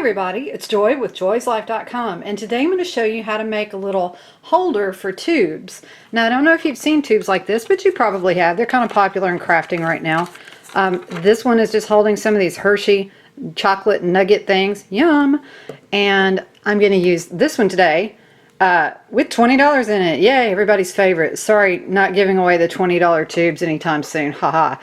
everybody, it's Joy with joyslife.com, and today I'm going to show you how to make a little holder for tubes. Now I don't know if you've seen tubes like this, but you probably have. They're kind of popular in crafting right now. This one is just holding some of these Hershey chocolate nugget things. Yum! And I'm going to use this one today with $20 in it. Yay, everybody's favorite. Sorry, not giving away the $20 tubes anytime soon. Haha.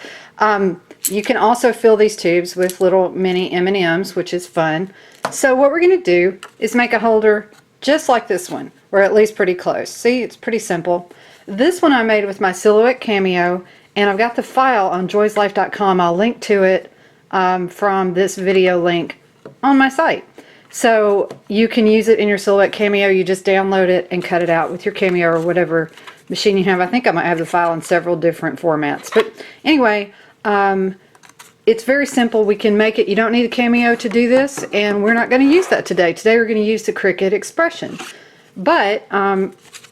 You can also fill these tubes with little mini M&Ms, which is fun. So what we're going to do is make a holder just like this one, or at least pretty close. See, it's pretty simple. This one I made with my Silhouette Cameo, and I've got the file on joyslife.com. I'll link to it from this video link on my site. So you can use it in your Silhouette Cameo. You just download it and cut it out with your Cameo or whatever machine you have. I think I might have the file in several different formats. But anyway, it's very simple. We can make it. You don't need a Cameo to do this, and we're not going to use that today. Today we're going to use the Cricut Expression. But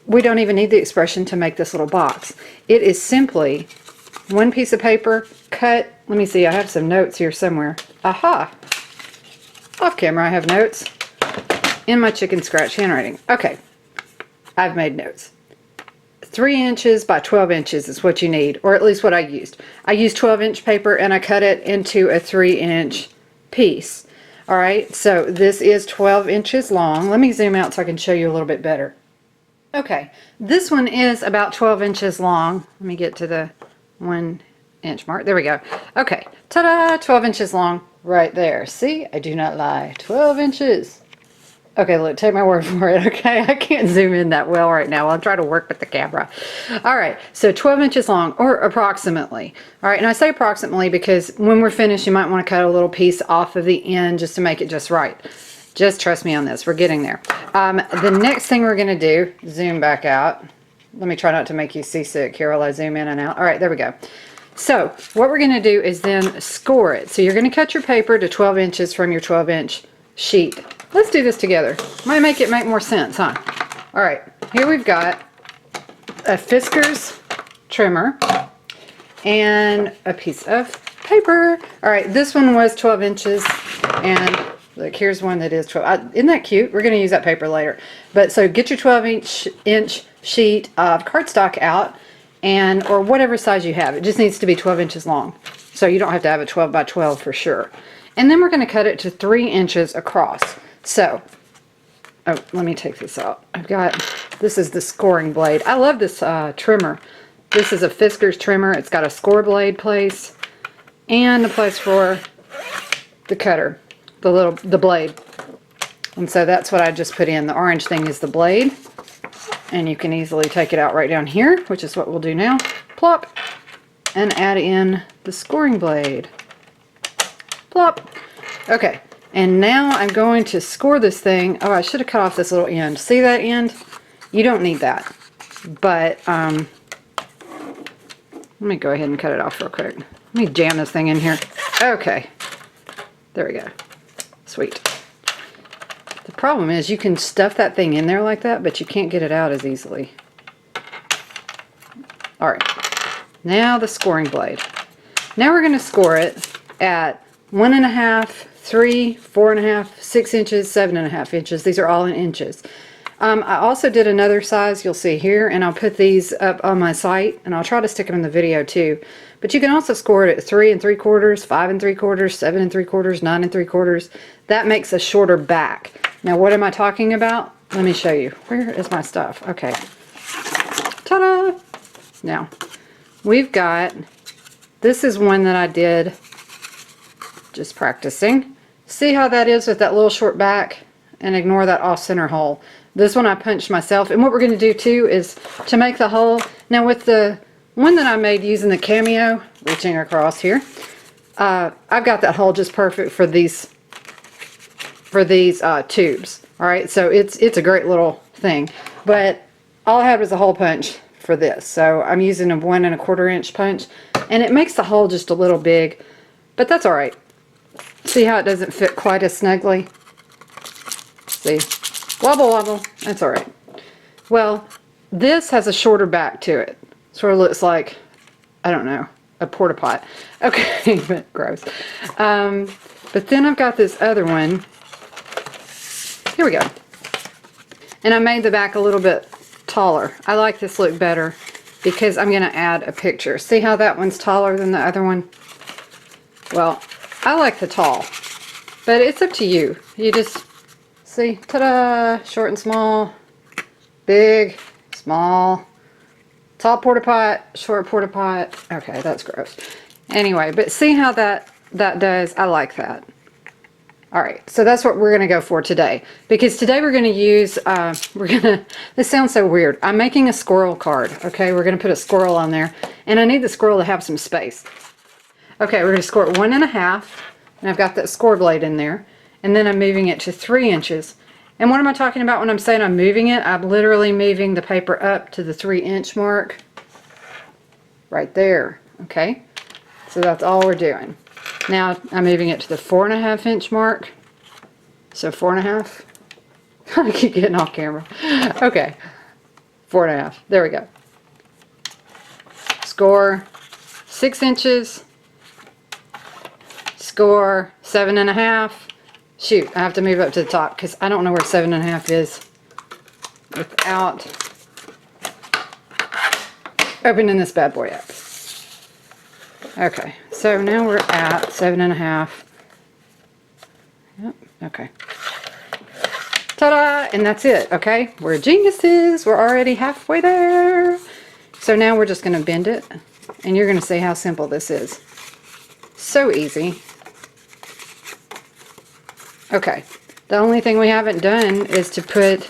we don't even need the Expression to make this little box. It is simply one piece of paper cut. Let me see, I have some notes here somewhere. Aha! Off camera I have notes in my chicken scratch handwriting. Okay, I've made notes. 3 inches by 12 inches is what you need, or at least what I used. I used 12-inch paper and I cut it into a 3-inch piece. Alright, so this is 12 inches long. Let me zoom out so I can show you a little bit better. Okay, this one is about 12 inches long. Let me get to the 1-inch mark. There we go. Okay, ta-da! 12 inches long right there. See, I do not lie. 12 inches. Okay, look, take my word for it, okay? I can't zoom in that well right now. I'll try to work with the camera. All right, so 12 inches long, or approximately. All right, and I say approximately because when we're finished, you might want to cut a little piece off of the end just to make it just right. Just trust me on this. We're getting there. The next thing we're going to do, zoom back out. Let me try not to make you seasick here while I zoom in and out. All right, there we go. So what we're going to do is then score it. So you're going to cut your paper to 12 inches from your 12-inch sheet. Let's do this together. Might make it make more sense, huh? All right, here we've got a Fiskars trimmer and a piece of paper. All right, this one was 12 inches, and look, here's one that is 12. Isn't that cute? We're going to use that paper later. But so get your 12-inch sheet of cardstock out, and or whatever size you have. It just needs to be 12 inches long. So you don't have to have a 12 by 12 for sure. And then we're going to cut it to 3 inches across. So, oh, let me take this out. I've got, this is the scoring blade. I love this trimmer. This is a Fiskars trimmer. It's got a score blade place and a place for the cutter, the blade. And so that's what I just put in. The orange thing is the blade. And you can easily take it out right down here, which is what we'll do now. Plop. And add in the scoring blade. Plop. Okay. And now I'm going to score this thing. Oh, I should have cut off this little end. See that end? You don't need that. But, let me go ahead and cut it off real quick. Let me jam this thing in here. Okay. There we go. Sweet. The problem is you can stuff that thing in there like that, but you can't get it out as easily. Alright. Now the scoring blade. Now we're going to score it at 1.5, 3, 4.5, 6 inches, 7.5 inches. These are all in inches. I also did another size, you'll see here, and I'll put these up on my site, and I'll try to stick them in the video too. But you can also score it at 3 3/4, 5 3/4, 7 3/4, 9 3/4. That makes a shorter back. Now what am I talking about? Let me show you. Where is my stuff? Okay. Ta-da! Now, we've got, this is one that I did just practicing. See how that is with that little short back? And ignore that off-center hole. This one I punched myself. And what we're going to do too is to make the hole. Now with the one that I made using the Cameo, reaching across here, I've got that hole just perfect for these tubes. Alright, so it's a great little thing. But all I had was a hole punch for this. So I'm using a 1 1/4 inch punch. And it makes the hole just a little big. But that's alright. See how it doesn't fit quite as snugly? See? Wobble wobble. That's alright. Well, this has a shorter back to it. Sort of looks like, I don't know, a porta pot. Okay, but gross. But then I've got this other one Here we go. And I made the back a little bit taller. I like this look better because I'm going to add a picture. See how that one's taller than the other one? Well, I like the tall, but it's up to you. You just see, ta-da, short and small, big, small, tall porta pot, short porta pot. Okay, that's gross. Anyway, but see how that does? I like that. All right, so that's what we're going to go for today. Because today we're going to use, this sounds so weird. I'm making a squirrel card, okay? We're going to put a squirrel on there. And I need the squirrel to have some space. Okay, we're going to score it 1.5. And I've got that score blade in there. And then I'm moving it to 3 inches. And what am I talking about when I'm saying I'm moving it? I'm literally moving the paper up to the 3-inch mark. Right there, okay? So that's all we're doing. Now I'm moving it to the 4.5-inch mark. So 4.5. I keep getting off camera. Okay. 4.5. There we go. Score 6 inches. Score 7.5. Shoot, I have to move up to the top because I don't know where 7.5 is without opening this bad boy up. Okay, so now we're at 7.5. Yep, okay. Ta-da! And that's it, okay? We're geniuses. We're already halfway there. So now we're just going to bend it, and you're going to see how simple this is. So easy. Okay, the only thing we haven't done is to put,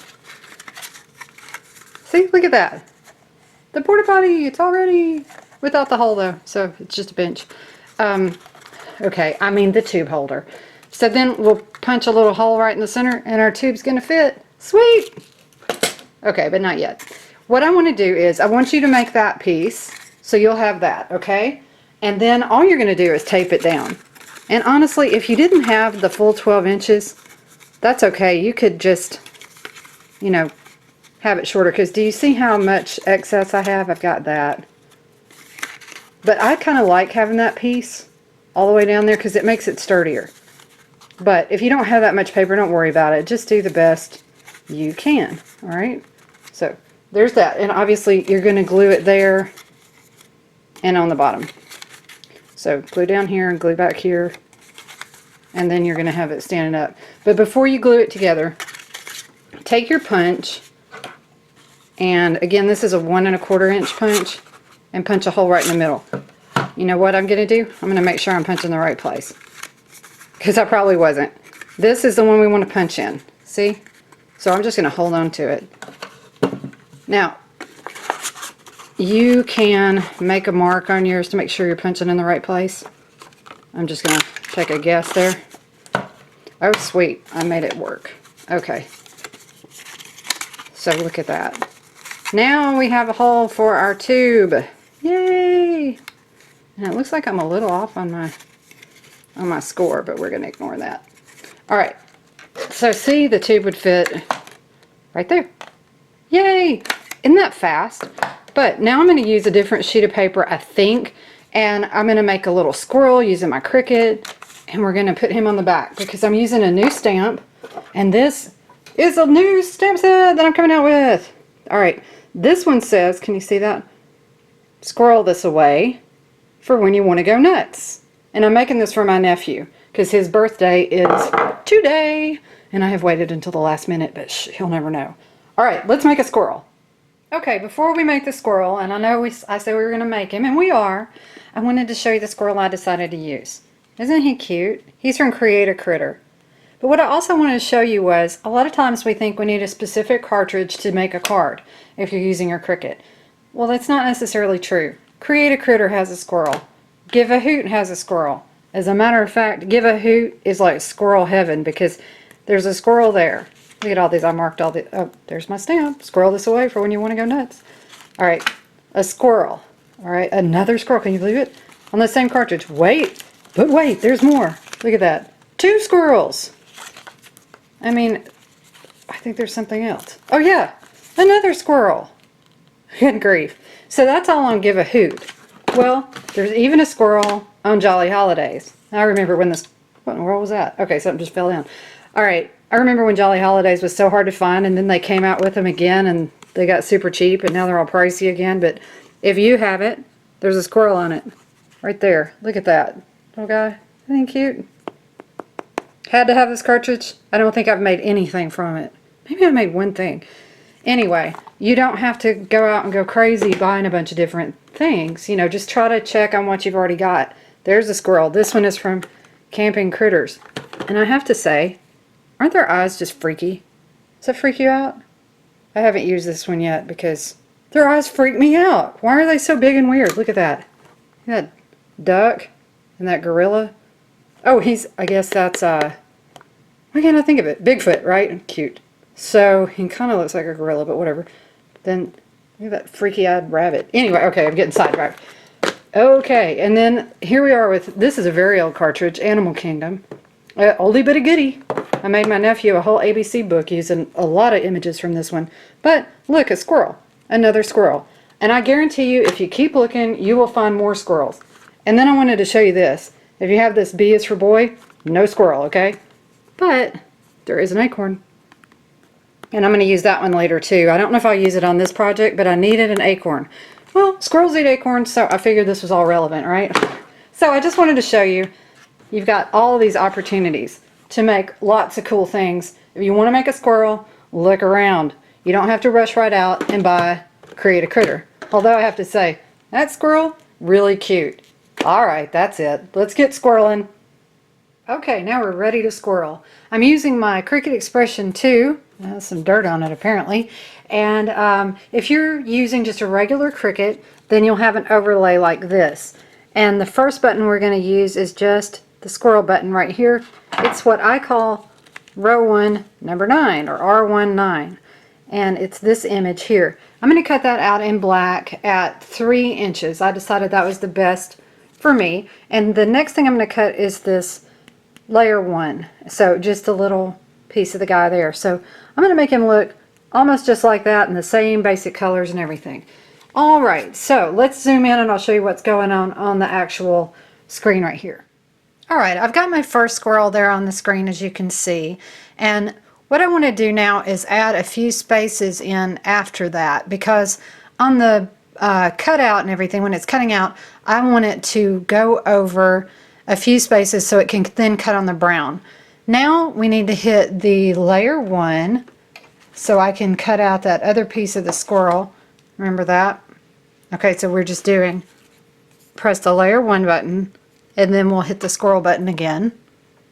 see, look at that. The porta potty, it's already without the hole though, so it's just a bench. Okay, I mean the tube holder. So then we'll punch a little hole right in the center and our tube's gonna fit. Sweet! Okay, but not yet. What I want to do is I want you to make that piece so you'll have that, okay? And then all you're gonna do is tape it down. And honestly, if you didn't have the full 12 inches, that's okay. You could just, you know, have it shorter, because do you see how much excess I have? I've got that. But I kind of like having that piece all the way down there because it makes it sturdier. But if you don't have that much paper, don't worry about it. Just do the best you can. All right. So there's that. And obviously you're going to glue it there and on the bottom. So glue down here and glue back here. And then you're going to have it standing up. But before you glue it together, take your punch. And again, this is a 1.25 inch punch. And punch a hole right in the middle. You know what I'm going to do? I'm going to make sure I'm punching the right place. Because I probably wasn't. This is the one we want to punch in. See? So I'm just going to hold on to it. Now, you can make a mark on yours to make sure you're punching in the right place. I'm just going to take a guess there. Oh, sweet. I made it work. Okay. So look at that. Now we have a hole for our tube. Yay! And it looks like I'm a little off on my score, but we're going to ignore that. All right. So see, the tube would fit right there. Yay! Isn't that fast? But now I'm going to use a different sheet of paper, I think, and I'm going to make a little squirrel using my Cricut, and we're going to put him on the back because I'm using a new stamp, and this is a new stamp set that I'm coming out with. All right. This one says, can you see that? Squirrel this away for when you want to go nuts. And I'm making this for my nephew because his birthday is today. And I have waited until the last minute, but he'll never know. All right, let's make a squirrel. Okay, before we make the squirrel, and I know I said we were going to make him, and we are, I wanted to show you the squirrel I decided to use. Isn't he cute? He's from Cricut Critter. But what I also wanted to show you was, a lot of times we think we need a specific cartridge to make a card if you're using your Cricut. Well, that's not necessarily true. Cricut Critter has a squirrel. Give a Hoot has a squirrel. As a matter of fact, Give a Hoot is like squirrel heaven because there's a squirrel there. Look at all these. I marked all the... Oh, there's my stamp. Squirrel this away for when you want to go nuts. All right. A squirrel. All right. Another squirrel. Can you believe it? On the same cartridge. Wait. But wait. There's more. Look at that. 2 squirrels. I mean, I think there's something else. Oh, yeah. Another squirrel. Good grief. So that's all on Give a Hoot. Well, there's even a squirrel on Jolly Holidays. I remember when this... What in the world was that? Okay, something just fell down. All right. I remember when Jolly Holidays was so hard to find, and then they came out with them again, and they got super cheap, and now they're all pricey again. But if you have it, there's a squirrel on it. Right there. Look at that. Little guy. Isn't he cute? Had to have this cartridge. I don't think I've made anything from it. Maybe I made one thing. Anyway, you don't have to go out and go crazy buying a bunch of different things. You know, just try to check on what you've already got. There's a squirrel. This one is from Camping Critters. And I have to say, aren't their eyes just freaky? Does that freak you out? I haven't used this one yet because their eyes freak me out. Why are they so big and weird? Look at that. That duck and that gorilla. Oh, I guess that's, why can't I think of it? Bigfoot, right? Cute. So, he kind of looks like a gorilla, but whatever. Then, look at that freaky-eyed rabbit. Anyway, okay, I'm getting sidetracked. Okay, and then here we are with, this is a very old cartridge, Animal Kingdom. Oldie but a goodie. I made my nephew a whole ABC book using a lot of images from this one. But, look, a squirrel. Another squirrel. And I guarantee you, if you keep looking, you will find more squirrels. And then I wanted to show you this. If you have this B is for boy, no squirrel, okay? But, there is an acorn. And I'm going to use that one later too. I don't know if I'll use it on this project, but I needed an acorn. Well, squirrels eat acorns, so I figured this was all relevant, right? So I just wanted to show you, you've got all of these opportunities to make lots of cool things. If you want to make a squirrel, look around. You don't have to rush right out and create a critter. Although I have to say, that squirrel, really cute. Alright, that's it. Let's get squirreling. Okay, now we're ready to squirrel. I'm using my Cricut Expression 2. There's some dirt on it apparently. And if you're using just a regular Cricut, then you'll have an overlay like this. And the first button we're going to use is just the squirrel button right here. It's what I call row 1, number 9, or R19. And it's this image here. I'm going to cut that out in black at 3 inches. I decided that was the best for me. And the next thing I'm going to cut is this layer 1. So just a little piece of the guy there. So I'm going to make him look almost just like that in the same basic colors and everything. Alright, so let's zoom in and I'll show you what's going on the actual screen right here. Alright, I've got my first squirrel there on the screen, as you can see. And what I want to do now is add a few spaces in after that, because on the cutout and everything, when it's cutting out, I want it to go over a few spaces so it can then cut on the brown. Now we need to hit the layer 1 so I can cut out that other piece of the squirrel. Remember that? Okay, so we're just doing, press the layer 1 button and then we'll hit the squirrel button again.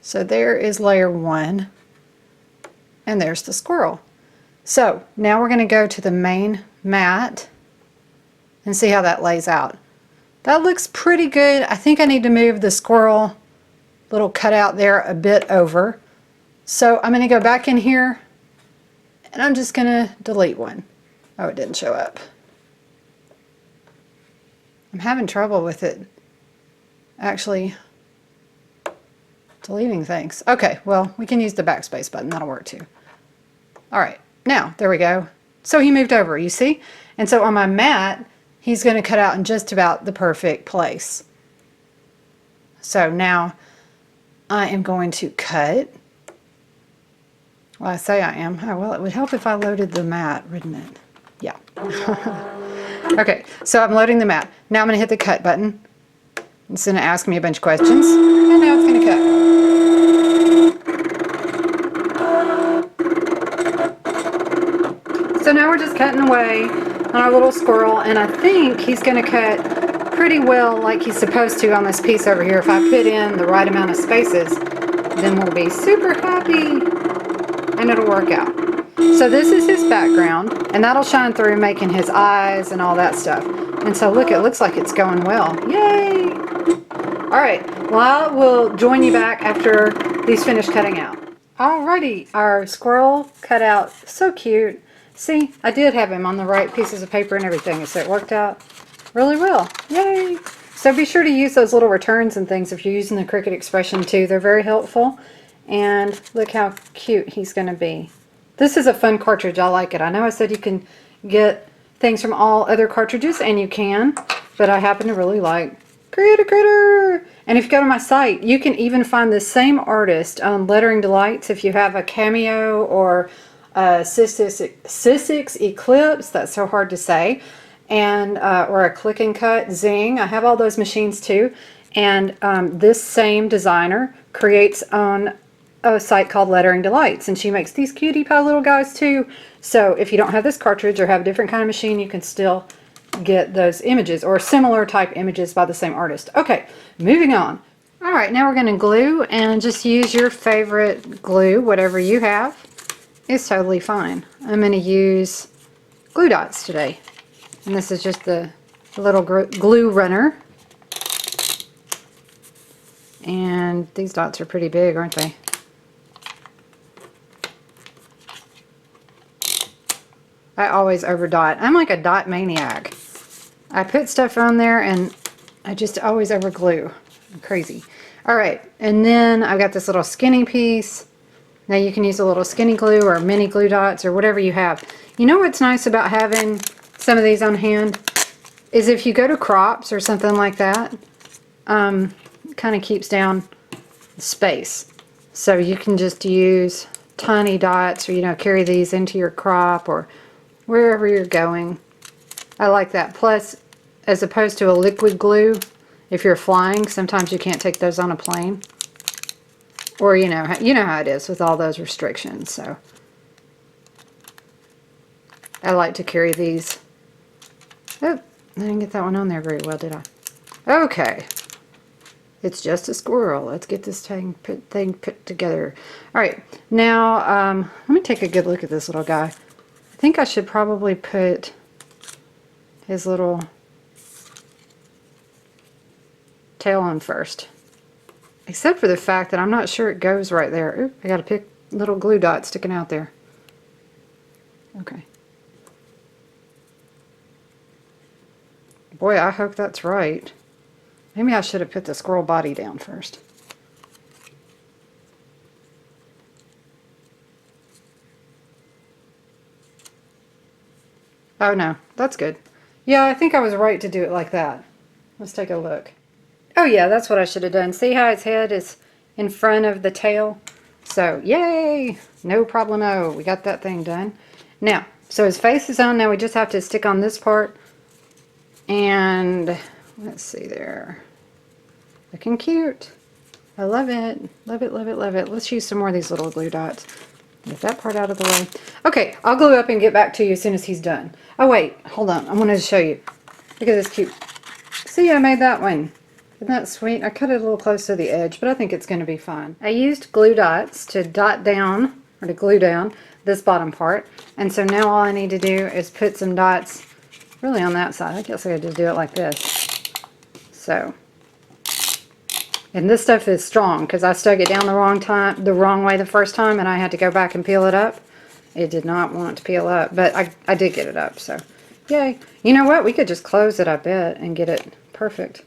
So there is layer 1 and there's the squirrel. So now we're going to go to the main mat and see how that lays out. That looks pretty good. I think I need to move the squirrel little cutout there a bit over. So I'm going to go back in here and I'm just going to delete one. Oh, it didn't show up. I'm having trouble with it actually deleting things. Okay, well, we can use the backspace button. That'll work too. Alright, now, there we go. So he moved over, you see? And so on my mat, he's going to cut out in just about the perfect place. So now I am going to cut. Well, I say I am. Oh, well, it would help if I loaded the mat, wouldn't it? Yeah. Okay, so I'm loading the mat. Now I'm going to hit the cut button. It's going to ask me a bunch of questions. And now it's going to cut. So now we're just cutting away on our little squirrel, and I think he's going to cut pretty well like he's supposed to on this piece over here. If I put in the right amount of spaces, then we'll be super happy and it'll work out. So this is his background, and that'll shine through making his eyes and all that stuff. And so look, it looks like it's going well. Yay! Alright, well, I will join you back after these finish cutting out. Alrighty, our squirrel cut out so cute. See, I did have him on the right pieces of paper and everything, so it worked out really well. Yay! So be sure to use those little returns and things if you're using the Cricut Expression 2. They're very helpful. And look how cute he's going to be. This is a fun cartridge. I like it. I know I said you can get things from all other cartridges, and you can, but I happen to really like Create a Critter. And if you go to my site, you can even find the same artist on Lettering Delights. If you have a Cameo or a Sizzix Eclipse, that's so hard to say, and or a Click and Cut Zing, I have all those machines too. And this same designer creates on a site called Lettering Delights, and she makes these cutie pie little guys too. So if you don't have this cartridge or have a different kind of machine, you can still get those images or similar type images by the same artist. Okay, moving on. All right, now we're going to glue, and just use your favorite glue, whatever you have. It's totally fine. I'm going to use glue dots today, and this is just the little glue runner. And these dots are pretty big, aren't they? I always overdot. I'm like a dot maniac. I put stuff on there and I just always over glue. I'm crazy. Alright, and then I've got this little skinny piece. Now you can use a little skinny glue or mini glue dots or whatever you have. You know what's nice about having some of these on hand? Is if you go to crops or something like that, kind of keeps down space. So you can just use tiny dots or, you know, carry these into your crop or wherever you're going. I like that. Plus, as opposed to a liquid glue, if you're flying, sometimes you can't take those on a plane. Or you know how it is with all those restrictions. So I like to carry these. Oh, I didn't get that one on there very well, did I? Okay. It's just a squirrel. Let's get this thing put together. All right, now let me take a good look at this little guy. I think I should probably put his little tail on first. Except for the fact that I'm not sure it goes right there. Oop, I got to pick little glue dots sticking out there. Okay. Boy, I hope that's right. Maybe I should have put the squirrel body down first. Oh no, that's good. Yeah, I think I was right to do it like that. Let's take a look. Oh yeah, that's what I should have done. See how its head is in front of the tail? So, yay! No problemo. We got that thing done. Now, so his face is on. Now we just have to stick on this part. And let's see there. Looking cute. I love it. Love it, love it, love it. Let's use some more of these little glue dots. Get that part out of the way. Okay, I'll glue up and get back to you as soon as he's done. Oh wait, hold on. I wanted to show you. Look at this cute. See, I made that one. Isn't that sweet? I cut it a little close to the edge, but I think it's going to be fine. I used glue dots to dot down, or to glue down, this bottom part. And so now all I need to do is put some dots really on that side. I guess I could just do it like this. So, and this stuff is strong because I stuck it down the wrong way the first time, and I had to go back and peel it up. It did not want to peel up, but I did get it up, so yay. You know what? We could just close it, I bet, and get it perfect.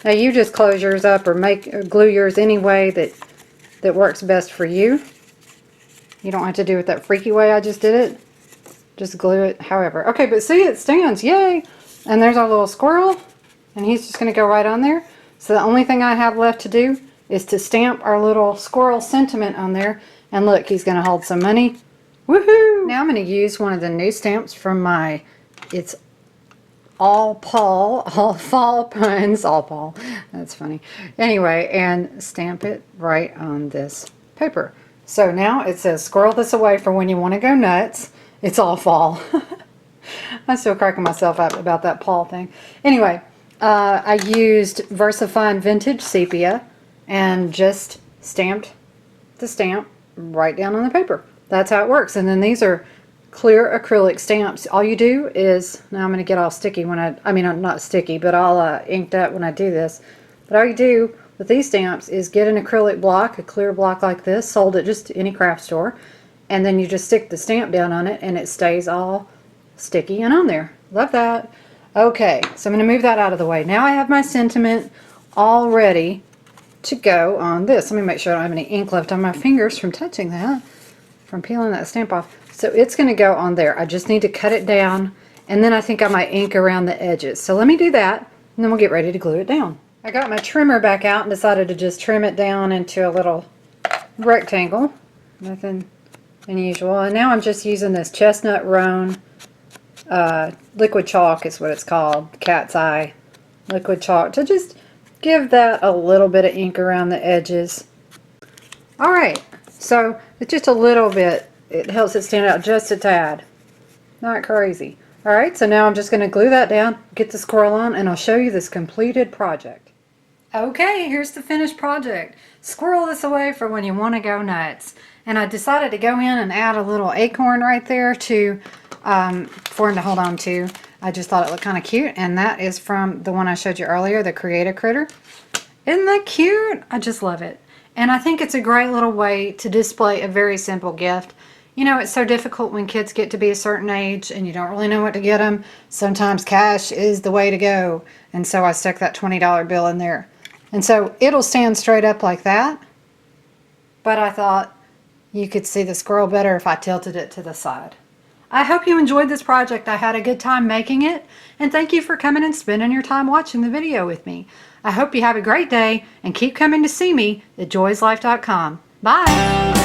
Now you just close yours up or glue yours any way that works best for you. You don't have to do it that freaky way I just did it. Just glue it however. Okay, but see, it stands. Yay! And there's our little squirrel. And he's just going to go right on there. So the only thing I have left to do is to stamp our little squirrel sentiment on there. And look, he's going to hold some money. Woohoo! Now I'm going to use one of the new stamps from my, it's all fall puns, all Paul. That's funny. Anyway, and stamp it right on this paper. So now it says, squirrel this away for when you want to go nuts. It's all fall. I'm still cracking myself up about that Paul thing. Anyway, I used VersaFine Vintage Sepia and just stamped the stamp right down on the paper. That's how it works. And then these are clear acrylic stamps. All you do is, now I'm going to get all sticky when I mean not sticky, but all inked up when I do this. But all you do with these stamps is get an acrylic block, a clear block like this, sold at just any craft store, and then you just stick the stamp down on it and it stays all sticky and on there. Love that. Okay, so I'm going to move that out of the way. Now I have my sentiment all ready to go on this. Let me make sure I don't have any ink left on my fingers from touching that, from peeling that stamp off. So it's going to go on there. I just need to cut it down, and then I think I might ink around the edges. So let me do that, and then we'll get ready to glue it down. I got my trimmer back out and decided to just trim it down into a little rectangle. Nothing unusual. And now I'm just using this chestnut roan liquid chalk is what it's called. Cat's eye liquid chalk to just give that a little bit of ink around the edges. Alright, so it's just a little bit. It helps it stand out just a tad. Not crazy. Alright, so now I'm just going to glue that down, get the squirrel on, and I'll show you this completed project. Okay, here's the finished project. Squirrel this away for when you want to go nuts. And I decided to go in and add a little acorn right there to for him to hold on to. I just thought it looked kind of cute, and that is from the one I showed you earlier, the Create Critter. Isn't that cute? I just love it. And I think it's a great little way to display a very simple gift. You know, it's so difficult when kids get to be a certain age and you don't really know what to get them. Sometimes cash is the way to go. And so I stuck that $20 bill in there. And so it'll stand straight up like that. But I thought you could see the squirrel better if I tilted it to the side. I hope you enjoyed this project. I had a good time making it. And thank you for coming and spending your time watching the video with me. I hope you have a great day and keep coming to see me at joyslife.com. Bye!